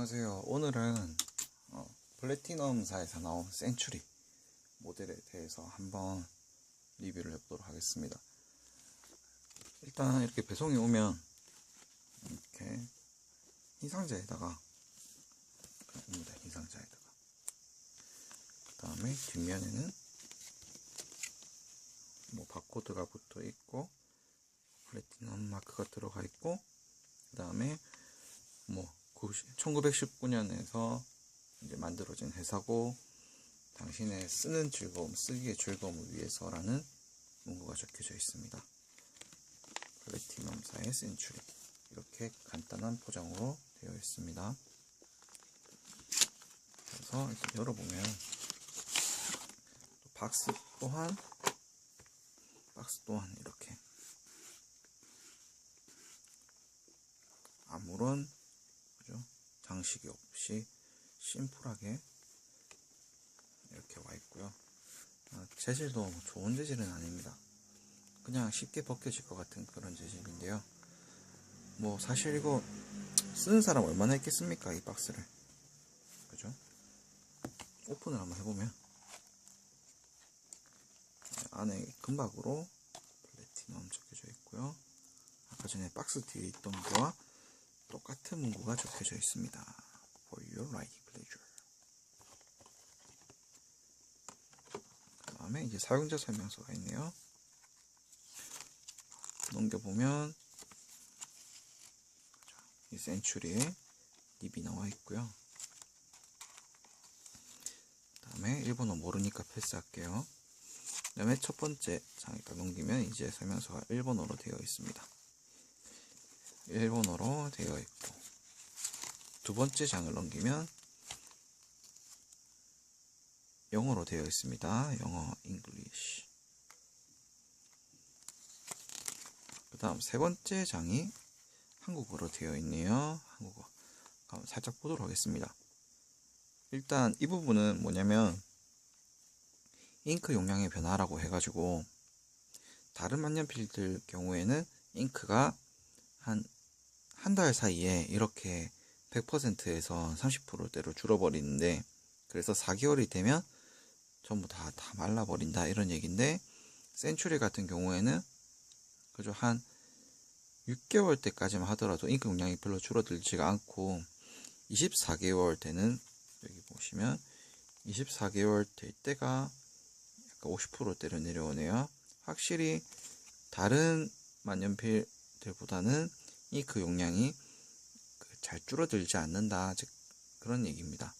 안녕하세요. 오늘은 플래티넘사에서 나온 센츄리 모델에 대해서 한번 리뷰를 해보도록 하겠습니다. 일단 이렇게 배송이 오면 이렇게 흰 상자에다가 옵니다. 흰 상자에다가. 그 다음에 뒷면에는 뭐 바코드가 붙어 있고 플래티넘 마크가 들어가 있고, 그 다음에 뭐 1919년에서 이제 만들어진 회사고, 당신의 쓰는 즐거움, 쓰기의 즐거움을 위해서라는 문구가 적혀져 있습니다. 플래티넘사의 센츄리, 이렇게 간단한 포장으로 되어 있습니다. 그래서 이렇게 열어보면 박스 또한 이렇게 아무런 장식이 없이 심플하게 이렇게 와 있고요. 재질도 좋은 재질은 아닙니다. 그냥 쉽게 벗겨질 것 같은 그런 재질인데요. 뭐 사실 이거 쓰는 사람 얼마나 있겠습니까, 이 박스를. 그죠? 오픈을 한번 해보면 안에 금박으로 플래티넘 적혀져 있고요. 아까 전에 박스 뒤에 있던 거와 똑같은 문구가 적혀져 있습니다. For your writing pleasure. 그 다음에 이제 사용자 설명서가 있네요. 넘겨보면 이 센츄리의 립이 나와 있고요. 그 다음에 일본어 모르니까 패스할게요. 그 다음에 첫 번째 장에다 넘기면 이제 설명서가 일본어로 되어 있습니다. 일본어로 되어 있고, 두 번째 장을 넘기면 영어로 되어 있습니다. 영어, English. 그 다음 세 번째 장이 한국어로 되어 있네요. 한국어. 한번 살짝 보도록 하겠습니다. 일단 이 부분은 뭐냐면 잉크 용량의 변화라고 해가지고, 다른 만년필들 경우에는 잉크가 한 달 사이에 이렇게 100%에서 30%대로 줄어버리는데, 그래서 4개월이 되면 전부 다 말라버린다, 이런 얘기인데, 센츄리 같은 경우에는 그저 한 6개월 때까지만 하더라도 잉크 용량이 별로 줄어들지가 않고, 24개월 때는 여기 보시면 24개월 될 때가 약간 50%대로 내려오네요. 확실히 다른 만년필들보다는 잉크 용량이 잘 줄어들지 않는다, 즉 그런 얘기입니다.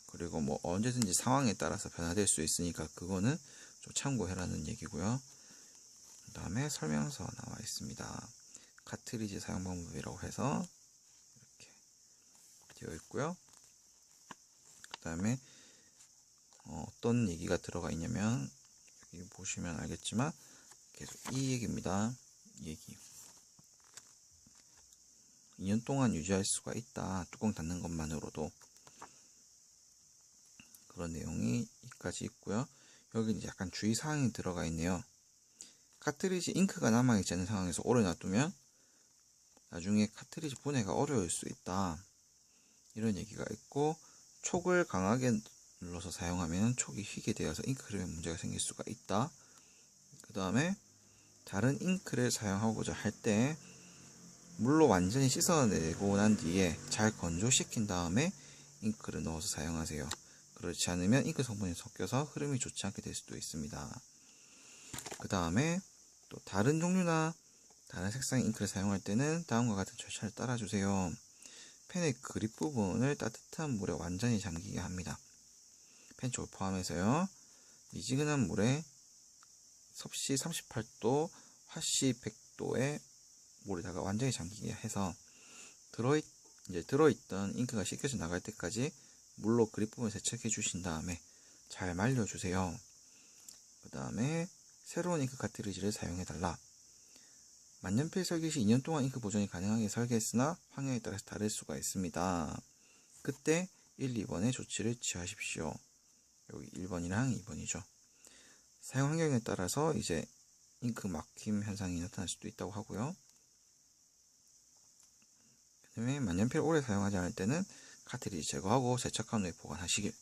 그리고 뭐 언제든지 상황에 따라서 변화될 수 있으니까 그거는 좀 참고해라는 얘기고요. 그 다음에 설명서 나와 있습니다. 카트리지 사용 방법이라고 해서 이렇게 되어 있고요. 그 다음에 어떤 얘기가 들어가 있냐면, 여기 보시면 알겠지만 계속 이 얘기입니다. 얘기. 2년 동안 유지할 수가 있다, 뚜껑 닫는 것만으로도. 그런 내용이 여기까지 있고요. 여기 이제 약간 주의사항이 들어가 있네요. 카트리지 잉크가 남아있지 않은 상황에서 오래 놔두면 나중에 카트리지 분해가 어려울 수 있다, 이런 얘기가 있고, 촉을 강하게 눌러서 사용하면 촉이 휘게 되어서 잉크 흐름에 문제가 생길 수가 있다. 그 다음에 다른 잉크를 사용하고자 할 때 물로 완전히 씻어내고 난 뒤에 잘 건조시킨 다음에 잉크를 넣어서 사용하세요. 그렇지 않으면 잉크 성분이 섞여서 흐름이 좋지 않게 될 수도 있습니다. 그 다음에 또 다른 종류나 다른 색상의 잉크를 사용할 때는 다음과 같은 절차를 따라주세요. 펜의 그립 부분을 따뜻한 물에 완전히 잠기게 합니다. 펜촉을 포함해서요. 미지근한 물에 섭씨 38도, 화씨 100도의 물에다가 완전히 잠기게 해서 들어있던 잉크가 씻겨져 나갈 때까지 물로 그립 부분을 세척해 주신 다음에 잘 말려주세요. 그 다음에 새로운 잉크 카트리지를 사용해달라. 만년필 설계 시 2년 동안 잉크 보존이 가능하게 설계했으나 환경에 따라서 다를 수가 있습니다. 그때 1, 2번의 조치를 취하십시오. 여기 1번이랑 2번이죠. 사용 환경에 따라서 이제 잉크 막힘 현상이 나타날 수도 있다고 하고요. 그다음에 만년필 오래 사용하지 않을 때는 카트리지 제거하고 세척한 후에 보관하시길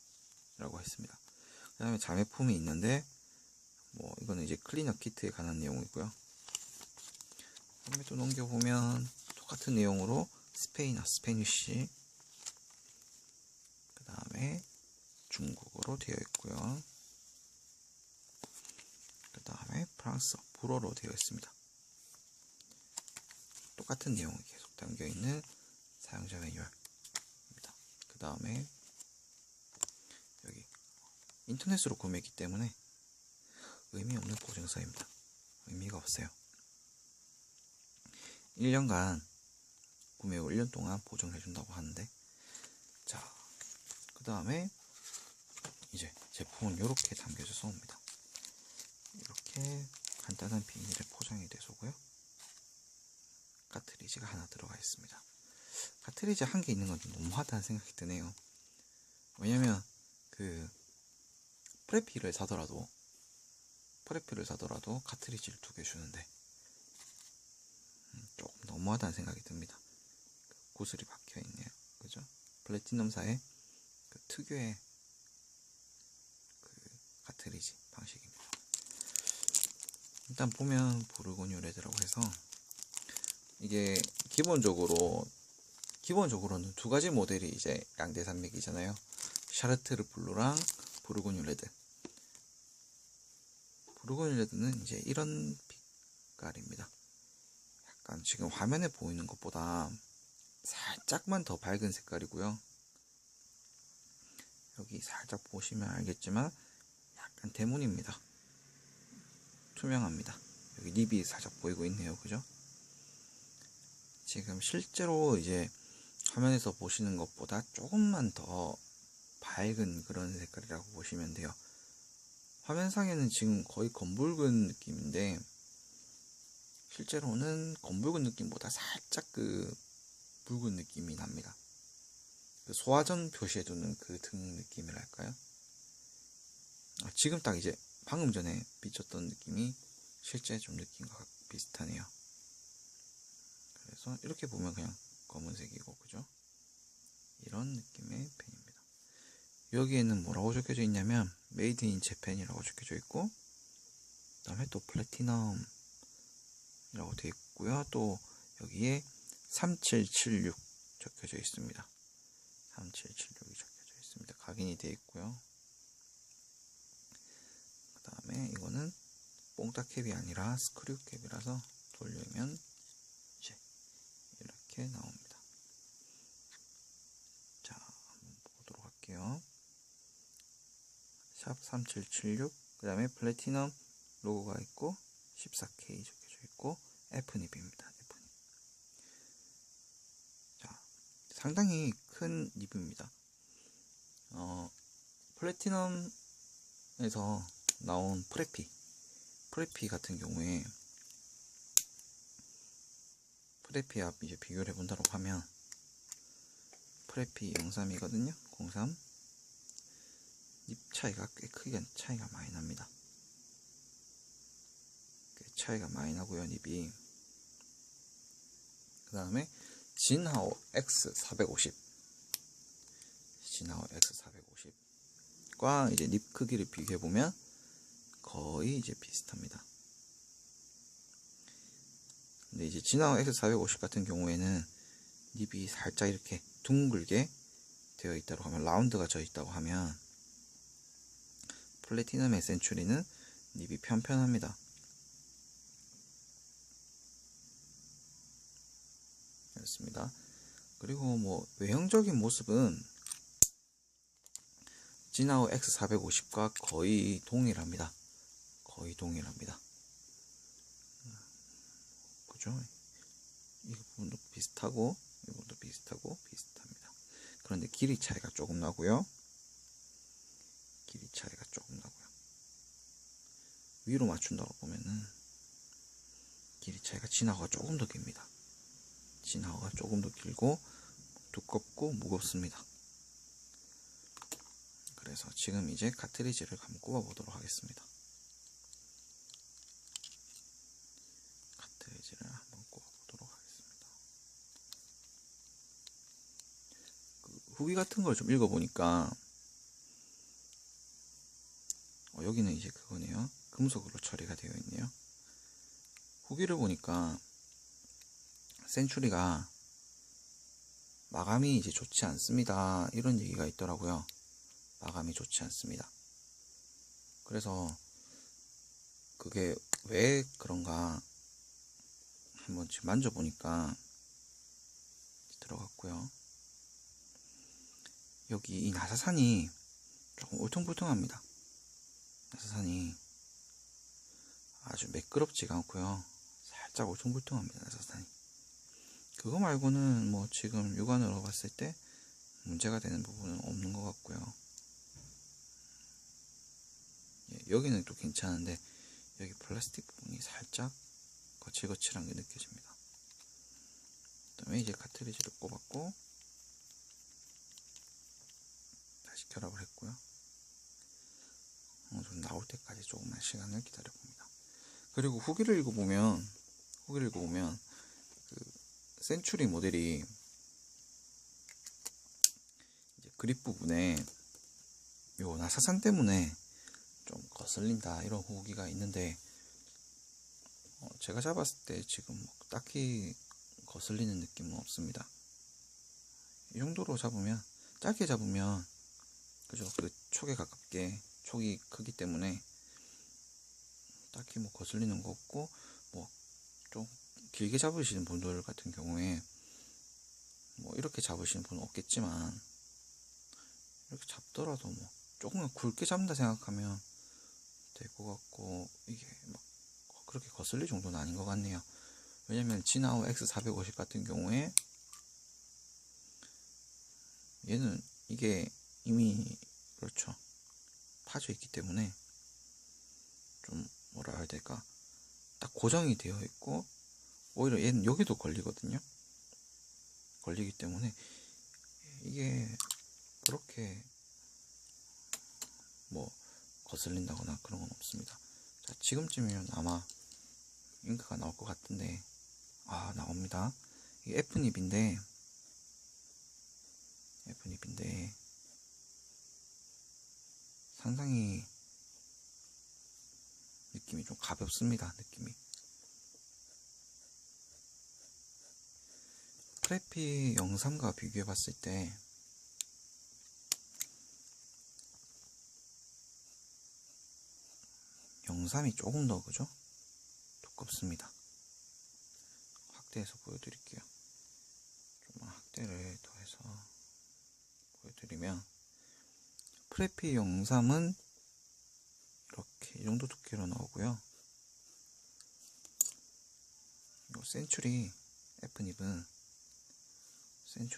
라고 했습니다. 그 다음에 자매품이 있는데 뭐 이거는 이제 클리너 키트에 관한 내용이고요. 다음에 또 넘겨보면 똑같은 내용으로 스페인어 스페니쉬, 그 다음에 중국어로 되어 있고요. 그 다음에 프랑스어 불어로 되어 있습니다. 똑같은 내용이 계속 담겨있는 사용자 매뉴얼입니다. 그 다음에 여기 인터넷으로 구매했기 때문에 의미 없는 보증서입니다. 의미가 없어요. 1년간 구매 후 1년 동안 보증해준다고 하는데, 자, 그 다음에 이제 제품은 이렇게 담겨져서 옵니다. 이렇게 간단한 비닐에 포장이 돼서 오고요. 카트리지가 하나 들어가 있습니다. 카트리지 한 개 있는 건 좀 너무하다는 생각이 드네요. 왜냐면 그 프레피를 사더라도 카트리지를 2개 주는데 조금 너무하다는 생각이 듭니다. 그 구슬이 박혀 있네요. 그죠? 플래티넘사의 그 특유의 그 카트리지 방식입니다. 일단 보면 보르고뉴 레드라고 해서 이게 기본적으로는 2가지 모델이 이제 양대 산맥이잖아요. 샤르트르 블루랑 보르고뉴 레드. 보르고뉴 레드는 이제 이런 빛깔입니다. 약간 지금 화면에 보이는 것보다 살짝만 더 밝은 색깔이고요. 여기 살짝 보시면 알겠지만 약간 대문입니다. 투명합니다. 여기 립이 살짝 보이고 있네요. 그죠? 지금 실제로 이제 화면에서 보시는 것보다 조금만 더 밝은 그런 색깔이라고 보시면 돼요. 화면상에는 지금 거의 검붉은 느낌인데 실제로는 검붉은 느낌보다 살짝 그 붉은 느낌이 납니다. 그 소화전 표시해두는 그 등 느낌이랄까요? 지금 딱 이제 방금 전에 비쳤던 느낌이 실제 좀 느낌과 비슷하네요. 그래서 이렇게 보면 그냥 검은색이고, 그죠? 이런 느낌의 펜입니다. 여기에는 뭐라고 적혀져 있냐면 메이드 인 재팬이라고 적혀져 있고, 그 다음에 또 플래티넘이라고 되어 있고요. 또 여기에 3776 적혀져 있습니다. 3776이 적혀져 있습니다. 각인이 되어 있고요. 그 다음에 이거는 뽕따캡이 아니라 스크류 캡이라서 돌리면 이제 이렇게 나옵니다. 자, 한번 보도록 할게요. 샵 3776, 그 다음에 플래티넘 로고가 있고 14K 적혀져 있고 F닙입니다. F닙. 자, 상당히 큰 닙입니다. 플래티넘에서 나온 프레피 같은 경우에 프레피와 이제 비교를 해본다고 하면 프레피 03이거든요. 03 닙 차이가 꽤 크게 차이가 많이 납니다. 꽤 차이가 많이 나고요. 닙이. 그 다음에 진하오 X450 과 이제 닙 크기를 비교해보면 거의 이제 비슷합니다. 근데 이제 진하오 X450 같은 경우에는 닙이 살짝 이렇게 둥글게 되어 있다고 하면, 라운드가 져 있다고 하면, 플래티넘의 센츄리는 닙이 편편합니다. 그렇습니다. 그리고 뭐 외형적인 모습은 진하오 X450과 거의 동일합니다. 그죠? 이 부분도 비슷하고 이 부분도 비슷합니다. 그런데 길이 차이가 조금 나고요. 위로 맞춘다고 보면은 길이 차이가 진하오가 조금 더 깁니다. 진하오가 조금 더 길고 두껍고 무겁습니다. 그래서 지금 이제 카트리지를 한번 꼽아 보도록 하겠습니다. 카트리지를 한번 꼽아 보도록 하겠습니다. 후기 같은 걸 좀 읽어보니까 여기는 이제 그거네요. 금속으로 처리가 되어 있네요. 후기를 보니까 센츄리가 마감이 이제 좋지 않습니다, 이런 얘기가 있더라고요. 마감이 좋지 않습니다. 그래서 그게 왜 그런가 한번 지금 만져보니까 들어갔고요. 여기 이 나사산이 조금 울퉁불퉁합니다. 나사산이 아주 매끄럽지가 않고요. 살짝 울퉁불퉁합니다, 나사산이. 그거 말고는 뭐 지금 육안으로 봤을 때 문제가 되는 부분은 없는 것 같고요. 여기는 또 괜찮은데 여기 플라스틱 부분이 살짝 거칠거칠한 게 느껴집니다. 그 다음에 이제 카트리지를 꼽았고 다시 결합을 했고요. 좀 나올 때까지 조금만 시간을 기다려 봅니다. 그리고 후기를 읽어보면 그 센츄리 모델이 이제 그립 부분에 요 나사산 때문에 좀 거슬린다, 이런 후기가 있는데 제가 잡았을 때 지금 딱히 거슬리는 느낌은 없습니다. 이 정도로 잡으면, 짧게 잡으면 그죠, 그 촉에 가깝게, 촉이 크기 때문에 딱히 뭐 거슬리는 거 없고, 뭐 좀 길게 잡으시는 분들 같은 경우에 뭐 이렇게 잡으시는 분은 없겠지만, 이렇게 잡더라도 뭐 조금만 굵게 잡는다 생각하면 될 것 같고, 이게 막 그렇게 거슬릴 정도는 아닌 것 같네요. 왜냐면 지나우 X450 같은 경우에 얘는 이게 이미 그렇죠, 파져 있기 때문에 좀 뭐라 해야 될까, 딱 고정이 되어 있고, 오히려 얘는 여기도 걸리거든요. 걸리기 때문에 이게 그렇게 뭐 거슬린다거나 그런 건 없습니다. 자, 지금쯤이면 아마 잉크가 나올 것 같은데, 나옵니다. 이게 F닙인데 상당히 느낌이 좀 가볍습니다. 느낌이. 프레피 03과 비교해 봤을 때 영삼이 조금 더 그죠? 두껍습니다. 확대해서 보여드릴게요. 좀 확대를 더해서 보여드리면, 프레피 03은 이렇게 이 정도 두께로 나오고요. 이 센츄리 F닙은 이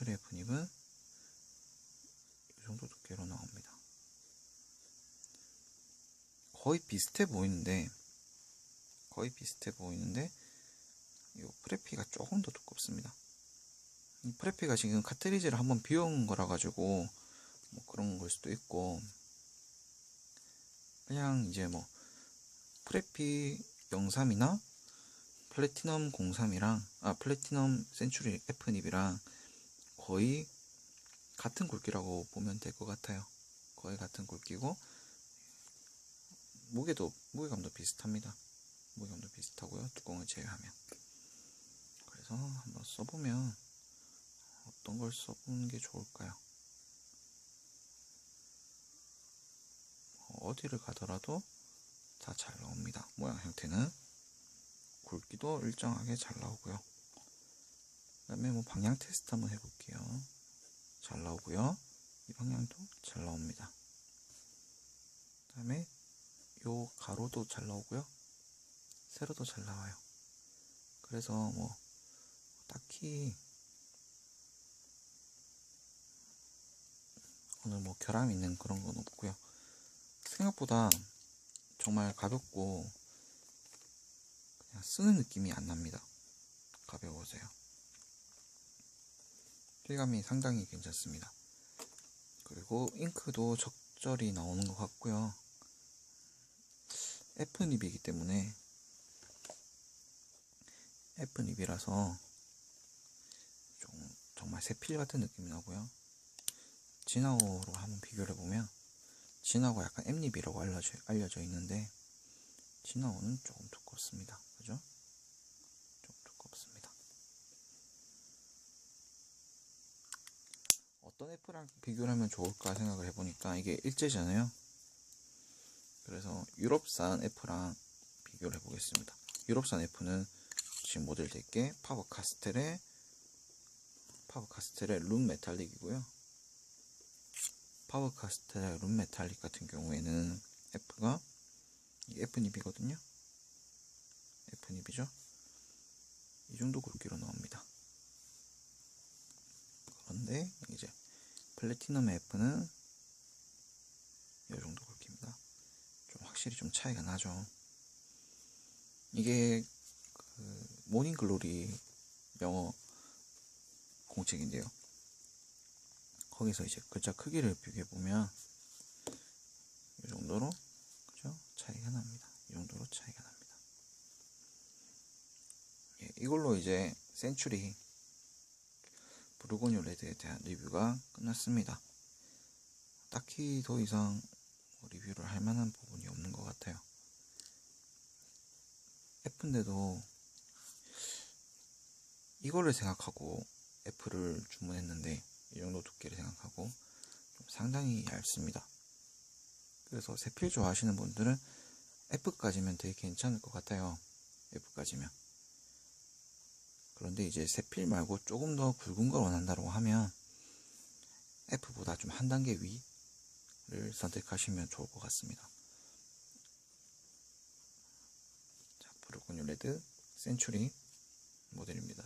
정도 두께로 나옵니다. 거의 비슷해 보이는데 이 프레피가 조금 더 두껍습니다. 이 프레피가 지금 카트리지를 한번 비운 거라 가지고 뭐 그런 걸 수도 있고, 그냥 이제 뭐 프레피 03이나 플래티넘 03이랑 플래티넘 센츄리 F닙이랑 거의 같은 굵기라고 보면 될 것 같아요. 거의 같은 굵기고, 무게감도 비슷합니다. 무게감도 비슷하고요, 뚜껑을 제외하면. 그래서 한번 써보면 어떤 걸 써보는 게 좋을까요? 어디를 가더라도 다 잘 나옵니다. 모양 형태는 굵기도 일정하게 잘 나오고요. 그 다음에 뭐 방향 테스트 한번 해볼게요. 잘 나오고요. 이 방향도 잘 나옵니다. 그 다음에 요 가로도 잘 나오고요. 세로도 잘 나와요. 그래서 뭐 딱히 오늘 뭐 결함 있는 그런 건 없고요. 생각보다 정말 가볍고 그냥 쓰는 느낌이 안 납니다. 가벼워서요. 실감이 상당히 괜찮습니다. 그리고 잉크도 적절히 나오는 것 같고요. F닙이기 때문에, F닙이라서 좀 정말 새필 같은 느낌이 나고요. 진하오로 한번 비교를 해보면, 진하오가 약간 엠립이라고 알려져 있는데, 진하오는 조금 두껍습니다. 그죠? 좀 두껍습니다. 어떤 F랑 비교를 하면 좋을까 생각을 해보니까 이게 일제잖아요. 그래서 유럽산 F랑 비교를 해보겠습니다. 유럽산 F는 지금 모델 될게 파버카스텔의 룸 메탈릭이고요. 파버카스텔의 룸 메탈릭 같은 경우에는 F가 F닙이거든요. F닙이죠. 이 정도 굵기로 나옵니다. 그런데 이제 플래티넘의 F는 이 정도 굵기입니다. 좀 확실히 좀 차이가 나죠. 이게 그 모닝글로리 영어 공책인데요. 거기서 이제 글자 크기를 비교해 보면 이 정도로 그죠? 차이가 납니다. 이 정도로 차이가 납니다. 예, 이걸로 이제 센츄리 부르고뉴 레드에 대한 리뷰가 끝났습니다. 딱히 더 이상 리뷰를 할 만한 부분이 없는 것 같아요. F인데도 이거를 생각하고 F를 주문했는데, 이 정도 두께를 생각하고 좀 상당히 얇습니다. 그래서 세필 좋아하시는 분들은 F까지면 되게 괜찮을 것 같아요. F까지면. 그런데 이제 세필 말고 조금 더 굵은 걸 원한다고 하면 F보다 좀 한 단계 위를 선택하시면 좋을 것 같습니다. 자, 부르고뉴 레드 센츄리 모델입니다.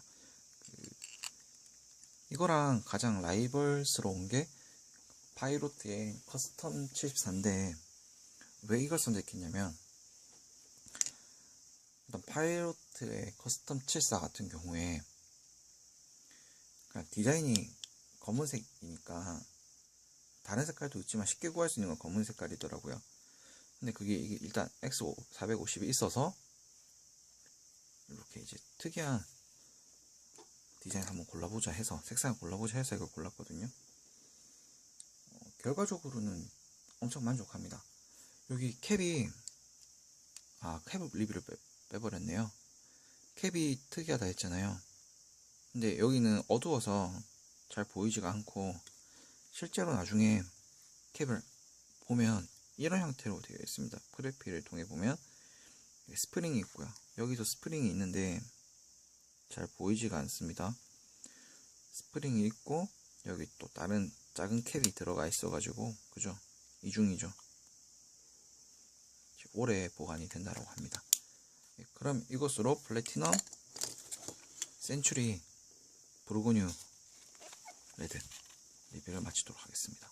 이거랑 가장 라이벌스러운 게 파이로트의 커스텀 74인데, 왜 이걸 선택했냐면, 일단 파이로트의 커스텀 74 같은 경우에 디자인이 검은색이니까 다른 색깔도 있지만 쉽게 구할 수 있는 건 검은 색깔이더라고요. 근데 그게 이게 일단 X450이 있어서 이렇게 이제 특이한 디자인 한번 골라보자 해서, 색상을 골라보자 해서 이걸 골랐거든요. 결과적으로는 엄청 만족합니다. 여기 캡이 캡 리뷰를 빼버렸네요. 캡이 특이하다 했잖아요. 근데 여기는 어두워서 잘 보이지가 않고, 실제로 나중에 캡을 보면 이런 형태로 되어 있습니다. 프레피를 통해 보면 스프링이 있고요. 여기서 스프링이 있는데 잘 보이지가 않습니다. 스프링이 있고 여기 또 다른 작은 캡이 들어가 있어가지고, 그죠? 이중이죠. 오래 보관이 된다고 합니다. 그럼 이것으로 플래티넘 센츄리 부르고뉴 레드 리뷰를 마치도록 하겠습니다.